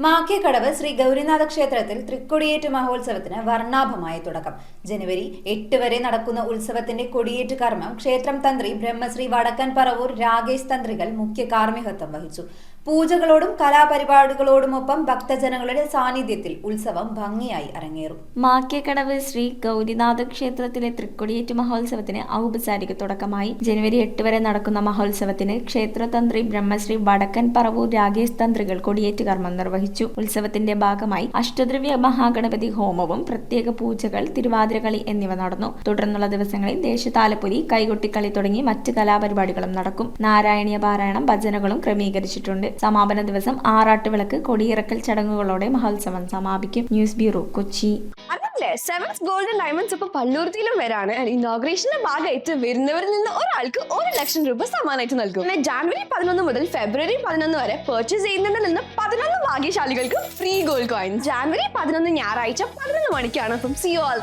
മാക്കേക്കടവ് ശ്രീ ഗൗരിനാഥ ക്ഷേത്രത്തിൽ തൃക്കൊടിയേറ്റ് മഹോത്സവത്തിന് വർണ്ണാഭമായ തുടക്കം. ജനുവരി 8 വരെ നടക്കുന്ന ഉത്സവത്തിന്റെ കൊടിയേറ്റ് കർമ്മം ക്ഷേത്രം തന്ത്രി ബ്രഹ്മശ്രീ വടക്കൻ പറവൂർ രാകേഷ് തന്ത്രികൾ മുഖ്യ കാർമ്മികത്വം വഹിച്ചു. പൂജകളോടും കലാപരിപാടികളോടുമൊപ്പം ഭക്തജനങ്ങളുടെ സാന്നിധ്യത്തിൽ ഉത്സവം ഭംഗിയായി അരങ്ങേറും. മാക്കേക്കടവ് ശ്രീ ഗൗരിനാഥ ക്ഷേത്രത്തിലെ തൃക്കൊടിയേറ്റ് മഹോത്സവത്തിന് ഔപചാരിക തുടക്കമായി. ജനുവരി 8 വരെ നടക്കുന്ന മഹോത്സവത്തിന് ക്ഷേത്രതന്ത്രി ബ്രഹ്മശ്രീ വടക്കൻ പറവൂർ രാകേഷ് തന്ത്രികൾ കൊടിയേറ്റ് കർമ്മം നിർവഹിച്ചു. ഉത്സവത്തിന്റെ ഭാഗമായി അഷ്ടദ്രവ്യ മഹാഗണപതി ഹോമവും പ്രത്യേക പൂജകൾ, തിരുവാതിരകളി എന്നിവ നടന്നു. തുടർന്നുള്ള ദിവസങ്ങളിൽ ദേശതാലപ്പൊലി, കൈകൊട്ടിക്കളി തുടങ്ങി മറ്റ് കലാപരിപാടികളും നടക്കും. നാരായണീയ പാരായണം, ഭജനകളും ക്രമീകരിച്ചിട്ടുണ്ട്. സമാപന ദിവസം ആറാട്ടുവിളക്ക്, കൊടിയിറക്കൽ ചടങ്ങുകളോടെ മഹോത്സവം സമാപിക്കും. News bureau, Kochi. Sevens gold and diamonds ഇപ്പൊ പള്ളുരുത്തിയിലും വരാണ്. ഇനോഗ്രേഷന്റെ ഭാഗമായിട്ട് വരുന്നവരിൽ നിന്ന് ഒരാൾക്ക് 1 ലക്ഷം രൂപ സമ്മാനമായിട്ട് നൽകും. ജാനുവരി 11 മുതൽ ഫെബ്രുവരി 11 വരെ പർച്ചേസ് ചെയ്യുന്നതിൽ നിന്ന് 11 ഭാഗ്യശാലികൾക്ക് ഫ്രീ ഗോൾഡ് കോയിൻ. ജാനുവരി 11 ഞായറാഴ്ച 11 മണിക്കാണ്. അപ്പം സി യു ഓൾ ദെയർ.